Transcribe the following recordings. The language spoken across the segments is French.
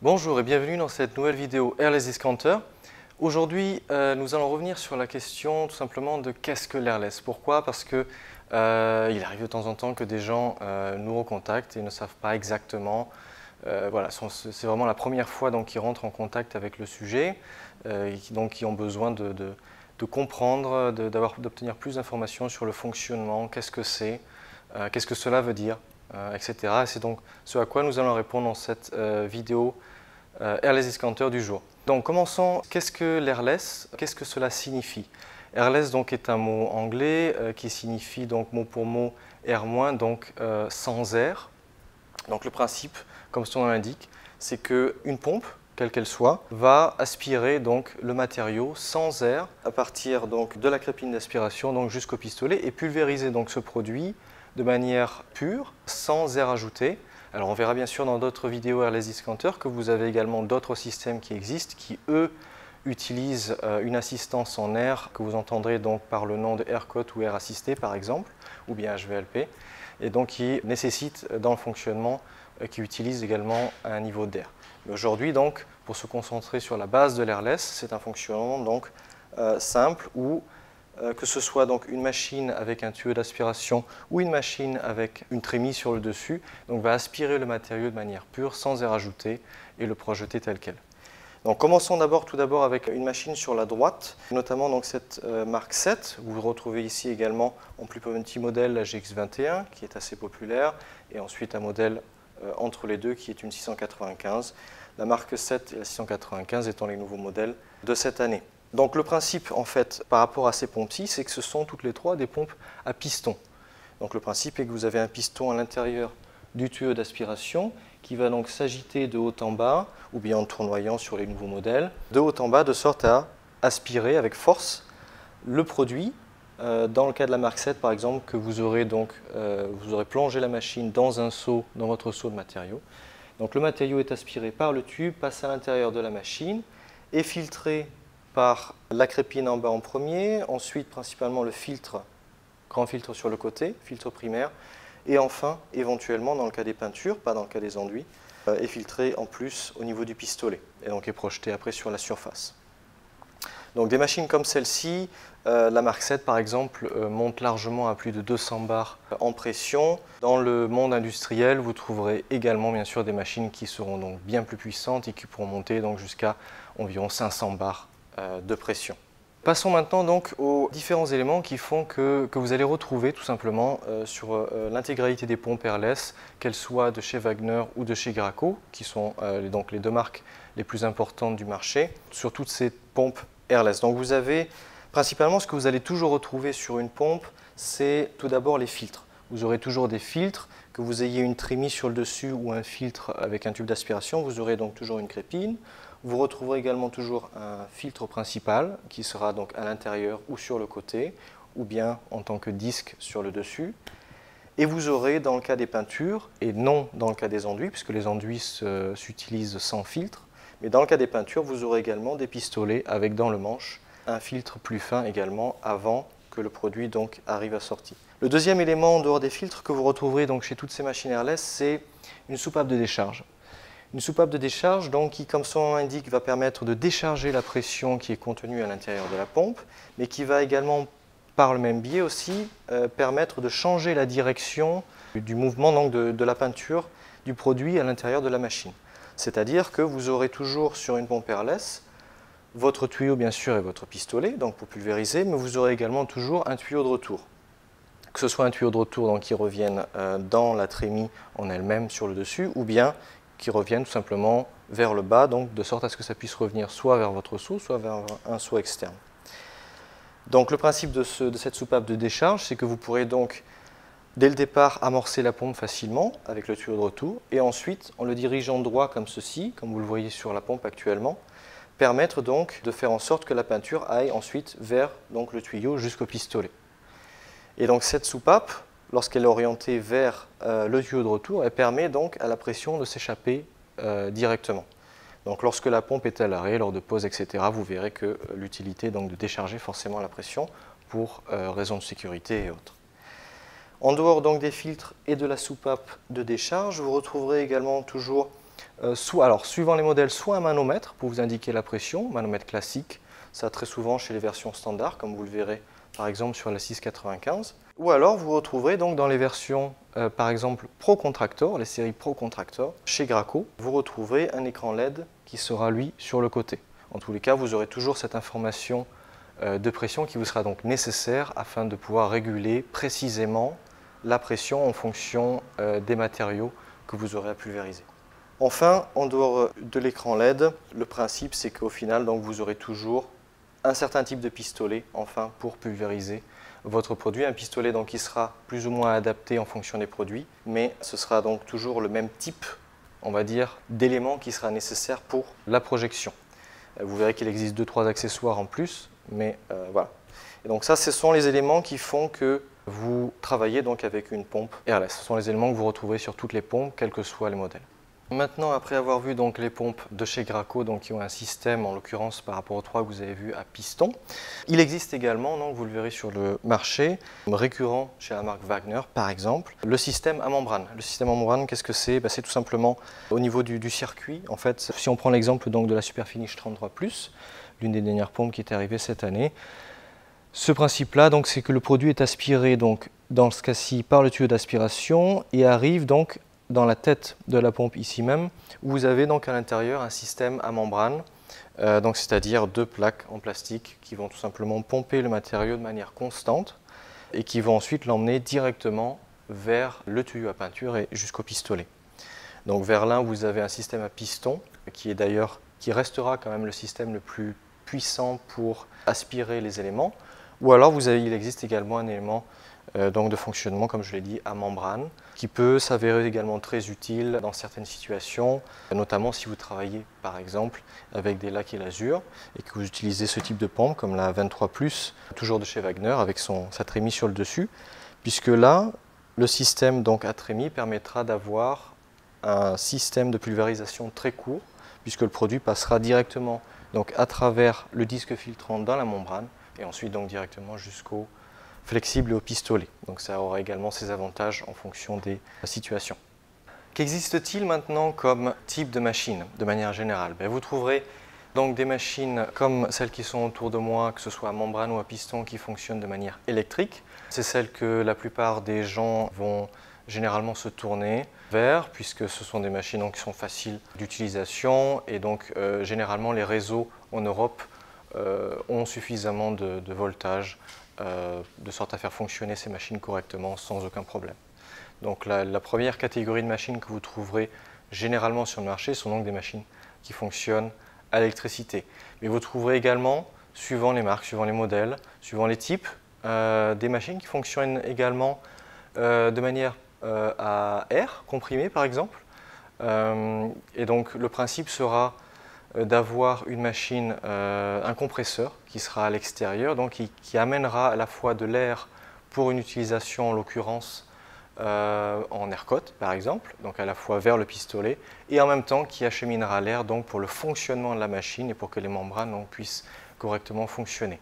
Bonjour et bienvenue dans cette nouvelle vidéo Airless Discounter. Aujourd'hui, nous allons revenir sur la question tout simplement de qu'est-ce que l'airless. Pourquoi? Parce que il arrive de temps en temps que des gens nous recontactent et ne savent pas exactement. Voilà, c'est vraiment la première fois qu'ils rentrent en contact avec le sujet, et qui ont besoin de comprendre, d'obtenir plus d'informations sur le fonctionnement, qu'est-ce que c'est, qu'est-ce que cela veut dire, etc. Et c'est donc ce à quoi nous allons répondre dans cette vidéo Airless Discounter du jour. Donc commençons, qu'est-ce que l'airless? Qu'est-ce que cela signifie? Airless donc est un mot anglais qui signifie donc mot pour mot air-, donc sans air. Donc le principe, comme son nom l'indique, c'est qu'une pompe, quelle qu'elle soit, va aspirer donc le matériau sans air à partir donc de la crépine d'aspiration donc jusqu'au pistolet et pulvériser donc ce produit de manière pure, sans air ajouté. Alors on verra bien sûr dans d'autres vidéos Airless Discounter que vous avez également d'autres systèmes qui existent qui eux utilisent une assistance en air que vous entendrez donc par le nom de AirCoat ou air assisté par exemple, ou bien HVLP, et donc qui nécessite dans le fonctionnement, qui utilise également un niveau d'air. Mais aujourd'hui donc, pour se concentrer sur la base de l'airless, c'est un fonctionnement donc simple où que ce soit donc une machine avec un tuyau d'aspiration ou une machine avec une trémie sur le dessus, donc va aspirer le matériau de manière pure, sans air ajouté, et le projeter tel quel. Donc commençons tout d'abord avec une machine sur la droite, notamment donc cette marque 7. Vous retrouvez ici également en plus petit modèle la GX21 qui est assez populaire, et ensuite un modèle entre les deux qui est une 695. La marque 7 et la 695 étant les nouveaux modèles de cette année. Donc le principe en fait par rapport à ces pompes-ci, c'est que ce sont toutes les trois des pompes à piston. Donc le principe est que vous avez un piston à l'intérieur du tuyau d'aspiration qui va donc s'agiter de haut en bas ou bien en tournoyant sur les nouveaux modèles, de haut en bas de sorte à aspirer avec force le produit. Dans le cas de la marque 7 par exemple, que vous aurez plongé la machine dans un seau, dans votre seau de matériaux. Donc le matériau est aspiré par le tube, passe à l'intérieur de la machine, est filtré par la crépine en bas en premier, ensuite principalement le filtre, grand filtre sur le côté, filtre primaire, et enfin, éventuellement, dans le cas des peintures, pas dans le cas des enduits, est filtré en plus au niveau du pistolet, et donc est projeté après sur la surface. Donc des machines comme celle-ci, la marque 7 par exemple, monte largement à plus de 200 bars en pression. Dans le monde industriel, vous trouverez également bien sûr des machines qui seront donc bien plus puissantes et qui pourront monter donc jusqu'à environ 500 bars de pression. Passons maintenant donc aux différents éléments qui font que vous allez retrouver tout simplement sur l'intégralité des pompes airless, qu'elles soient de chez Wagner ou de chez Graco, qui sont donc les deux marques les plus importantes du marché, sur toutes ces pompes airless. Donc vous avez principalement ce que vous allez toujours retrouver sur une pompe, c'est tout d'abord les filtres. Vous aurez toujours des filtres, que vous ayez une trémie sur le dessus ou un filtre avec un tube d'aspiration, vous aurez donc toujours une crépine. Vous retrouverez également toujours un filtre principal qui sera donc à l'intérieur ou sur le côté, ou bien en tant que disque sur le dessus. Et vous aurez dans le cas des peintures, et non dans le cas des enduits, puisque les enduits s'utilisent sans filtre, mais dans le cas des peintures, vous aurez également des pistolets avec dans le manche un filtre plus fin également avant que le produit donc arrive à sortie. Le deuxième élément en dehors des filtres que vous retrouverez donc chez toutes ces machines airless, c'est une soupape de décharge. Une soupape de décharge donc, qui, comme son nom l'indique, va permettre de décharger la pression qui est contenue à l'intérieur de la pompe, mais qui va également, par le même biais aussi, permettre de changer la direction du mouvement donc, de la peinture du produit à l'intérieur de la machine. C'est-à-dire que vous aurez toujours sur une pompe airless votre tuyau bien sûr et votre pistolet donc pour pulvériser, mais vous aurez également toujours un tuyau de retour. Que ce soit un tuyau de retour donc, qui revienne dans la trémie en elle-même sur le dessus, ou bien qui reviennent tout simplement vers le bas, donc de sorte à ce que ça puisse revenir soit vers votre seau, soit vers un seau externe. Donc le principe de cette soupape de décharge, c'est que vous pourrez donc dès le départ amorcer la pompe facilement avec le tuyau de retour, et ensuite en le dirigeant droit comme ceci, comme vous le voyez sur la pompe actuellement, permettre donc de faire en sorte que la peinture aille ensuite vers donc, le tuyau jusqu'au pistolet. Et donc cette soupape, lorsqu'elle est orientée vers le tuyau de retour, elle permet donc à la pression de s'échapper directement. Donc lorsque la pompe est à l'arrêt, lors de pause, etc., vous verrez que l'utilité est donc de décharger forcément la pression pour raisons de sécurité et autres. En dehors donc des filtres et de la soupape de décharge, vous retrouverez également toujours Alors, suivant les modèles, soit un manomètre pour vous indiquer la pression, manomètre classique, ça très souvent chez les versions standards, comme vous le verrez par exemple sur la 695. Ou alors vous retrouverez donc dans les versions, par exemple Pro Contractor, les séries Pro Contractor, chez Graco, vous retrouverez un écran LED qui sera lui sur le côté. En tous les cas, vous aurez toujours cette information de pression qui vous sera donc nécessaire afin de pouvoir réguler précisément la pression en fonction des matériaux que vous aurez à pulvériser. Enfin, en dehors de l'écran LED, le principe c'est qu'au final donc, vous aurez toujours un certain type de pistolet enfin, pour pulvériser votre produit. Un pistolet donc, qui sera plus ou moins adapté en fonction des produits, mais ce sera donc toujours le même type, on va dire, d'élément qui sera nécessaire pour la projection. Vous verrez qu'il existe 2-3 accessoires en plus, mais voilà. Et donc ça, ce sont les éléments qui font que vous travaillez donc avec une pompe airless. Ce sont les éléments que vous retrouvez sur toutes les pompes, quels que soient les modèles. Maintenant, après avoir vu donc les pompes de chez Graco, donc qui ont un système, en l'occurrence par rapport aux 3 que vous avez vu à piston, il existe également, donc vous le verrez sur le marché, récurrent chez la marque Wagner par exemple, le système à membrane. Le système à membrane, qu'est-ce que c'est? C'est tout simplement au niveau du circuit. En fait, si on prend l'exemple donc de la Superfinish 33+, l'une des dernières pompes qui est arrivée cette année, ce principe-là, c'est que le produit est aspiré donc, dans ce cas-ci par le tuyau d'aspiration et arrive donc dans la tête de la pompe ici même, où vous avez donc à l'intérieur un système à membrane, c'est-à-dire 2 plaques en plastique qui vont tout simplement pomper le matériau de manière constante et qui vont ensuite l'emmener directement vers le tuyau à peinture et jusqu'au pistolet. Donc vers l'un, vous avez un système à piston qui restera quand même le système le plus puissant pour aspirer les éléments, ou alors il existe également un élément de fonctionnement, comme je l'ai dit, à membrane, qui peut s'avérer également très utile dans certaines situations, notamment si vous travaillez par exemple avec des lacs et lasures et que vous utilisez ce type de pompe comme la 23+, toujours de chez Wagner avec sa trémie sur le dessus, puisque là, le système à trémie permettra d'avoir un système de pulvérisation très court, puisque le produit passera directement à travers le disque filtrant dans la membrane et ensuite directement jusqu'au flexible et au pistolet. Donc ça aura également ses avantages en fonction des situations. Qu'existe-t-il maintenant comme type de machine de manière générale? Vous trouverez donc des machines comme celles qui sont autour de moi, que ce soit à membrane ou à piston, qui fonctionnent de manière électrique. C'est celle que la plupart des gens vont généralement se tourner vers, puisque ce sont des machines qui sont faciles d'utilisation et donc généralement les réseaux en Europe ont suffisamment de voltage de sorte à faire fonctionner ces machines correctement sans aucun problème. Donc la première catégorie de machines que vous trouverez généralement sur le marché sont donc des machines qui fonctionnent à l'électricité. Mais vous trouverez également, suivant les marques, suivant les modèles, suivant les types, des machines qui fonctionnent également de manière à air comprimé par exemple. Et donc le principe sera d'avoir une machine, un compresseur qui sera à l'extérieur, donc qui amènera à la fois de l'air pour une utilisation en l'occurrence en air cote par exemple, donc à la fois vers le pistolet, et en même temps qui acheminera l'air pour le fonctionnement de la machine et pour que les membranes puissent correctement fonctionner.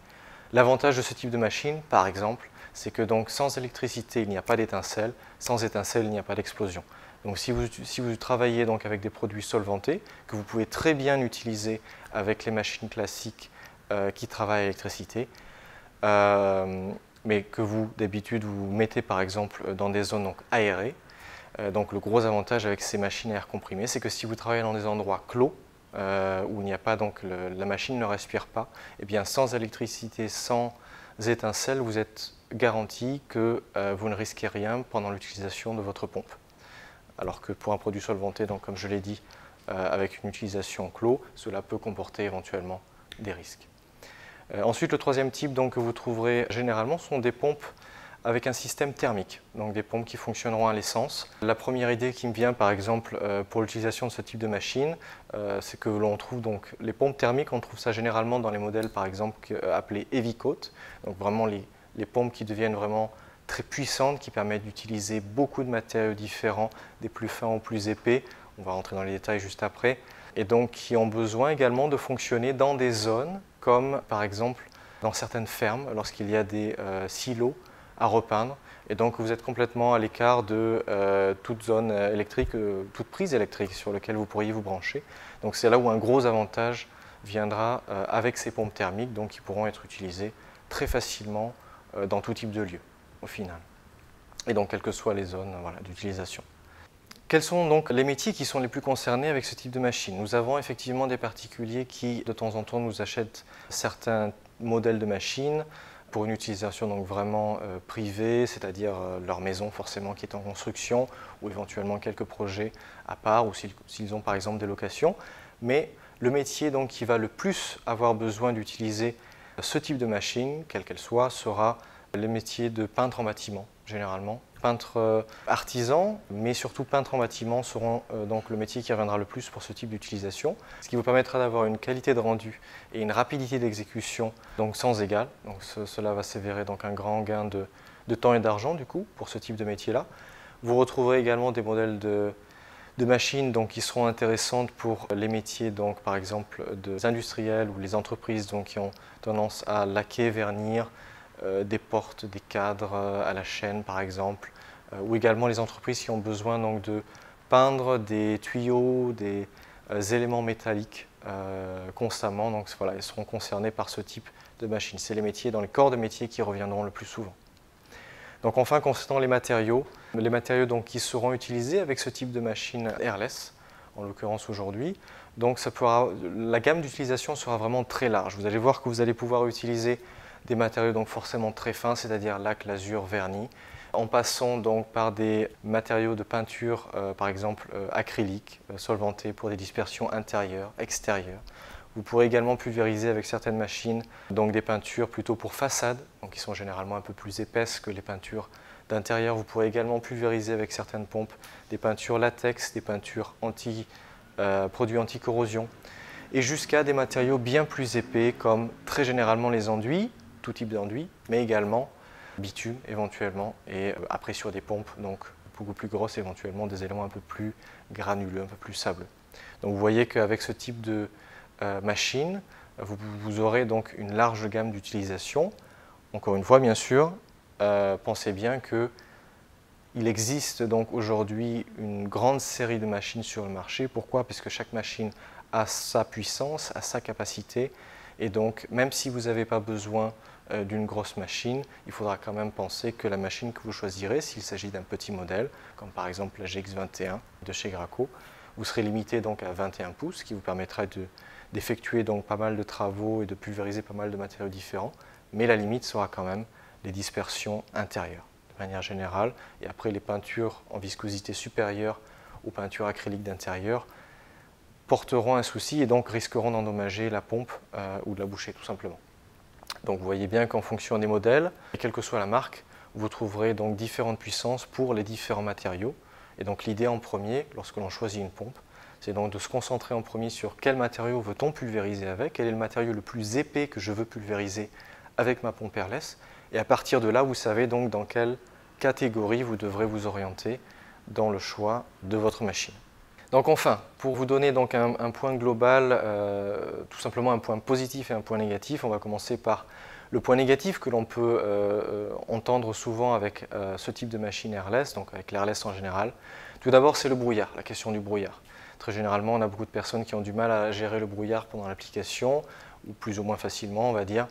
L'avantage de ce type de machine, par exemple, c'est que sans électricité, il n'y a pas d'étincelle, sans étincelle, il n'y a pas d'explosion. Donc si vous travaillez avec des produits solventés, que vous pouvez très bien utiliser avec les machines classiques qui travaillent à l'électricité, mais que vous, d'habitude, vous mettez par exemple dans des zones aérées, le gros avantage avec ces machines à air comprimé, c'est que si vous travaillez dans des endroits clos, où il n'y a pas, la machine ne respire pas, et bien sans électricité, sans étincelles, vous êtes garanti que vous ne risquez rien pendant l'utilisation de votre pompe. Alors que pour un produit solventé, comme je l'ai dit, avec une utilisation clos, cela peut comporter éventuellement des risques. Ensuite, le troisième type que vous trouverez généralement sont des pompes avec un système thermique, donc des pompes qui fonctionneront à l'essence. La première idée qui me vient par exemple pour l'utilisation de ce type de machine, c'est que l'on trouve les pompes thermiques, on trouve ça généralement dans les modèles par exemple appelés Heavy Coat, donc vraiment les pompes qui deviennent vraiment très puissantes, qui permettent d'utiliser beaucoup de matériaux différents, des plus fins aux plus épais, on va rentrer dans les détails juste après, et donc qui ont besoin également de fonctionner dans des zones comme par exemple dans certaines fermes, lorsqu'il y a des silos à repeindre, et donc vous êtes complètement à l'écart de toute zone électrique, toute prise électrique sur laquelle vous pourriez vous brancher. Donc c'est là où un gros avantage viendra avec ces pompes thermiques, donc qui pourront être utilisées très facilement dans tout type de lieu au final, et donc quelles que soient les zones d'utilisation. Quels sont donc les métiers qui sont les plus concernés avec ce type de machine? Nous avons effectivement des particuliers qui de temps en temps nous achètent certains modèles de machines pour une utilisation donc vraiment privée, c'est-à-dire leur maison forcément qui est en construction, ou éventuellement quelques projets à part, ou s'ils ont par exemple des locations. Mais le métier donc qui va le plus avoir besoin d'utiliser ce type de machine, quelle qu'elle soit, sera le métier de peintre en bâtiment, généralement. Peintre artisan, mais surtout peintre en bâtiment seront donc le métier qui reviendra le plus pour ce type d'utilisation, ce qui vous permettra d'avoir une qualité de rendu et une rapidité d'exécution donc sans égal. Donc cela va s'avérer donc un grand gain de temps et d'argent du coup pour ce type de métier-là. Vous retrouverez également des modèles de machines donc, qui seront intéressantes pour les métiers donc, par exemple des industriels ou les entreprises donc, qui ont tendance à laquer, vernir des portes, des cadres à la chaîne par exemple, ou également les entreprises qui ont besoin donc, de peindre des tuyaux, des éléments métalliques constamment. Donc voilà, ils seront concernés par ce type de machine. C'est les métiers, dans les corps de métiers qui reviendront le plus souvent. Donc enfin, concernant les matériaux donc, qui seront utilisés avec ce type de machine airless, en l'occurrence aujourd'hui, donc la gamme d'utilisation sera vraiment très large. Vous allez voir que vous allez pouvoir utiliser des matériaux donc forcément très fins, c'est-à-dire lac, lasure, vernis, en passant donc par des matériaux de peinture, par exemple acrylique, solventés pour des dispersions intérieures, extérieures. Vous pourrez également pulvériser avec certaines machines donc des peintures plutôt pour façade, donc qui sont généralement un peu plus épaisses que les peintures d'intérieur. Vous pourrez également pulvériser avec certaines pompes des peintures latex, des peintures produits anti-corrosion, et jusqu'à des matériaux bien plus épais comme très généralement les enduits, tout type d'enduit, mais également bitume éventuellement, et après sur des pompes donc beaucoup plus grosses éventuellement des éléments un peu plus granuleux, un peu plus sableux. Donc vous voyez qu'avec ce type de machine, vous aurez donc une large gamme d'utilisation. Encore une fois, bien sûr, pensez bien qu'il existe donc aujourd'hui une grande série de machines sur le marché. Pourquoi? Parce que chaque machine a sa puissance, a sa capacité, et donc même si vous n'avez pas besoin d'une grosse machine, il faudra quand même penser que la machine que vous choisirez, s'il s'agit d'un petit modèle, comme par exemple la GX21 de chez Graco, vous serez limité donc à 21 pouces, ce qui vous permettra d'effectuer donc pas mal de travaux et de pulvériser pas mal de matériaux différents, mais la limite sera quand même les dispersions intérieures, de manière générale, et après les peintures en viscosité supérieure aux peintures acryliques d'intérieur porteront un souci et donc risqueront d'endommager la pompe ou de la boucher tout simplement. Donc vous voyez bien qu'en fonction des modèles, et quelle que soit la marque, vous trouverez donc différentes puissances pour les différents matériaux. Et donc l'idée en premier, lorsque l'on choisit une pompe, c'est donc de se concentrer en premier sur quel matériau veut-on pulvériser avec, quel est le matériau le plus épais que je veux pulvériser avec ma pompe airless. Et à partir de là, vous savez donc dans quelle catégorie vous devrez vous orienter dans le choix de votre machine. Donc enfin, pour vous donner donc un point global, tout simplement un point positif et un point négatif, on va commencer par le point négatif que l'on peut entendre souvent avec ce type de machine airless, donc avec l'airless en général. Tout d'abord, c'est le brouillard, la question du brouillard. Très généralement, on a beaucoup de personnes qui ont du mal à gérer le brouillard pendant l'application, ou plus ou moins facilement, on va dire.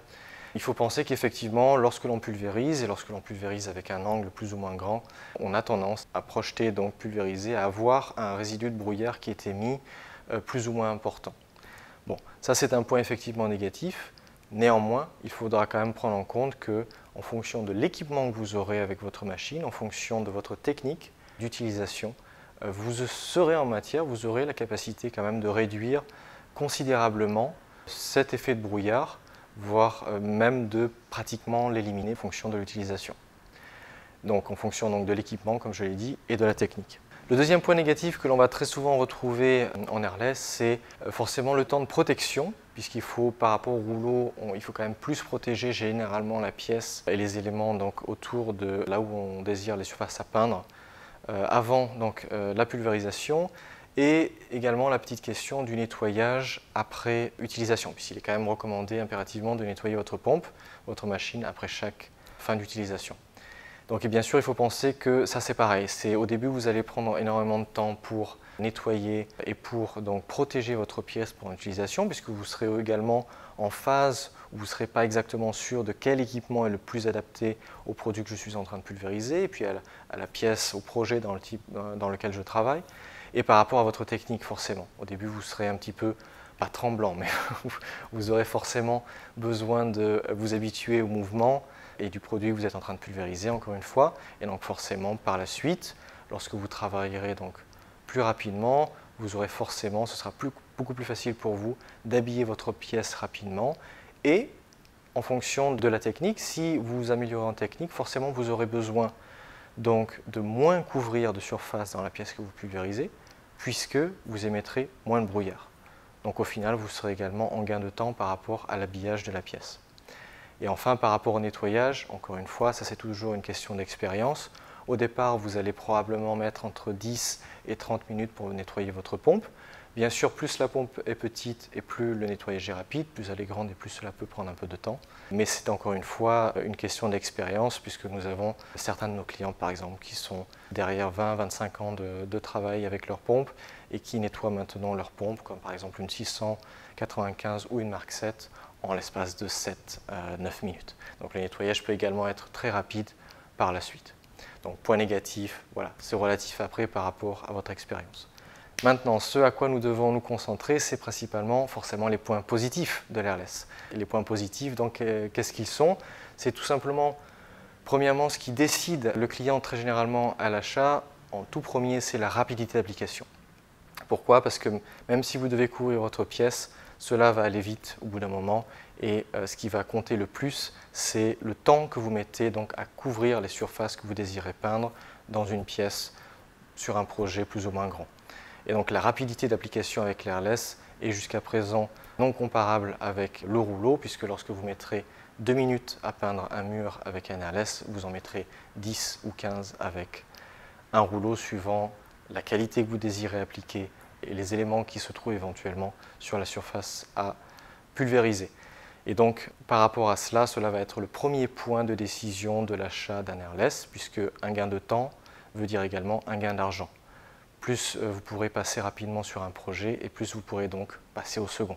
Il faut penser qu'effectivement, lorsque l'on pulvérise, et lorsque l'on pulvérise avec un angle plus ou moins grand, on a tendance à projeter, donc pulvériser, à avoir un résidu de brouillard qui est émis plus ou moins important. Bon, ça c'est un point effectivement négatif. Néanmoins, il faudra quand même prendre en compte que, en fonction de l'équipement que vous aurez avec votre machine, en fonction de votre technique d'utilisation, vous serez en matière, vous aurez la capacité quand même de réduire considérablement cet effet de brouillard, voire même de pratiquement l'éliminer en fonction de l'utilisation. Donc en fonction donc, de l'équipement, comme je l'ai dit, et de la technique. Le deuxième point négatif que l'on va très souvent retrouver en airless, c'est forcément le temps de protection, puisqu'il faut, par rapport au rouleau, il faut quand même plus protéger généralement la pièce et les éléments donc, autour de là où on désire les surfaces à peindre, avant donc, la pulvérisation. Et également la petite question du nettoyage après utilisation, puisqu'il est quand même recommandé impérativement de nettoyer votre pompe, votre machine, après chaque fin d'utilisation. Donc et bien sûr, il faut penser que ça c'est pareil. Au début, vous allez prendre énormément de temps pour nettoyer et pour donc protéger votre pièce pour l'utilisation, puisque vous serez également en phase où vous ne serez pas exactement sûr de quel équipement est le plus adapté au produit que je suis en train de pulvériser, et puis à la pièce, au projet dans lequel je travaille, et par rapport à votre technique forcément. Au début, vous serez un petit peu, pas tremblant, mais vous aurez forcément besoin de vous habituer au mouvement et du produit que vous êtes en train de pulvériser, encore une fois. Et donc forcément, par la suite, lorsque vous travaillerez donc plus rapidement, vous aurez forcément, ce sera beaucoup plus facile pour vous d'habiller votre pièce rapidement. Et en fonction de la technique, si vous améliorez en technique, forcément vous aurez besoin donc de moins couvrir de surface dans la pièce que vous pulvérisez, puisque vous émettrez moins de brouillard. Donc au final, vous serez également en gain de temps par rapport à l'habillage de la pièce. Et enfin, par rapport au nettoyage, encore une fois, ça c'est toujours une question d'expérience. Au départ, vous allez probablement mettre entre 10 et 30 minutes pour nettoyer votre pompe. Bien sûr, plus la pompe est petite et plus le nettoyage est rapide, plus elle est grande et plus cela peut prendre un peu de temps. Mais c'est encore une fois une question d'expérience, puisque nous avons certains de nos clients, par exemple, qui sont derrière 20-25 ans de travail avec leur pompe et qui nettoient maintenant leur pompe, comme par exemple une 695 ou une Mark 7, en l'espace de 7 à 9 minutes. Donc le nettoyage peut également être très rapide par la suite. Donc point négatif, voilà, c'est relatif après par rapport à votre expérience. Maintenant, ce à quoi nous devons nous concentrer, c'est principalement forcément les points positifs de l'airless. Et les points positifs, donc, qu'est-ce qu'ils sont? C'est tout simplement, premièrement, ce qui décide le client très généralement à l'achat, en tout premier, c'est la rapidité d'application. Pourquoi? Parce que même si vous devez couvrir votre pièce, cela va aller vite au bout d'un moment et ce qui va compter le plus, c'est le temps que vous mettez donc à couvrir les surfaces que vous désirez peindre dans une pièce sur un projet plus ou moins grand. Et donc la rapidité d'application avec l'airless est jusqu'à présent non comparable avec le rouleau, puisque lorsque vous mettrez 2 minutes à peindre un mur avec un airless, vous en mettrez 10 ou 15 avec un rouleau, suivant la qualité que vous désirez appliquer et les éléments qui se trouvent éventuellement sur la surface à pulvériser. Et donc par rapport à cela, cela va être le premier point de décision de l'achat d'un airless, puisque un gain de temps veut dire également un gain d'argent. Plus vous pourrez passer rapidement sur un projet et plus vous pourrez donc passer au second.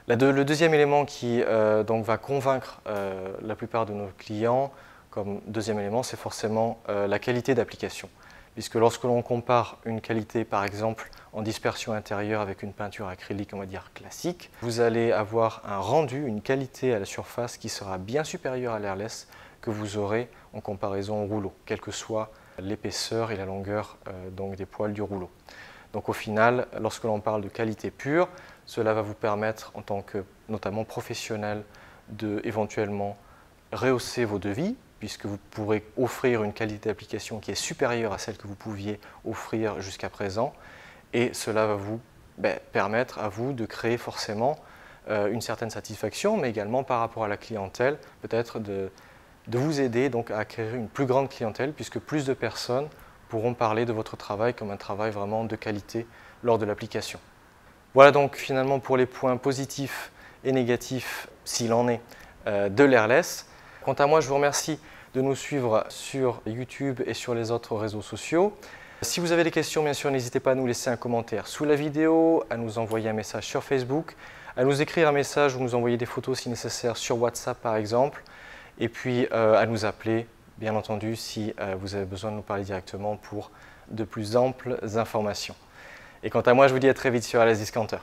Le deuxième élément qui donc va convaincre la plupart de nos clients comme deuxième élément, c'est forcément la qualité d'application. Puisque lorsque l'on compare une qualité par exemple en dispersion intérieure avec une peinture acrylique, on va dire classique, vous allez avoir un rendu, une qualité à la surface qui sera bien supérieure à l'airless que vous aurez en comparaison au rouleau, quelle que soit l'épaisseur et la longueur donc des poils du rouleau. Donc au final, lorsque l'on parle de qualité pure, cela va vous permettre en tant que notamment professionnel de éventuellement rehausser vos devis, puisque vous pourrez offrir une qualité d'application qui est supérieure à celle que vous pouviez offrir jusqu'à présent, et cela va vous permettre à vous de créer forcément une certaine satisfaction, mais également par rapport à la clientèle, peut-être de vous aider donc à acquérir une plus grande clientèle, puisque plus de personnes pourront parler de votre travail comme un travail vraiment de qualité lors de l'application. Voilà donc finalement pour les points positifs et négatifs, s'il en est, de l'airless. Quant à moi, je vous remercie de nous suivre sur YouTube et sur les autres réseaux sociaux. Si vous avez des questions, bien sûr, n'hésitez pas à nous laisser un commentaire sous la vidéo, à nous envoyer un message sur Facebook, à nous écrire un message ou nous envoyer des photos si nécessaire sur WhatsApp par exemple, et puis à nous appeler, bien entendu, si vous avez besoin de nous parler directement pour de plus amples informations. Et quant à moi, je vous dis à très vite sur Airless Discounter.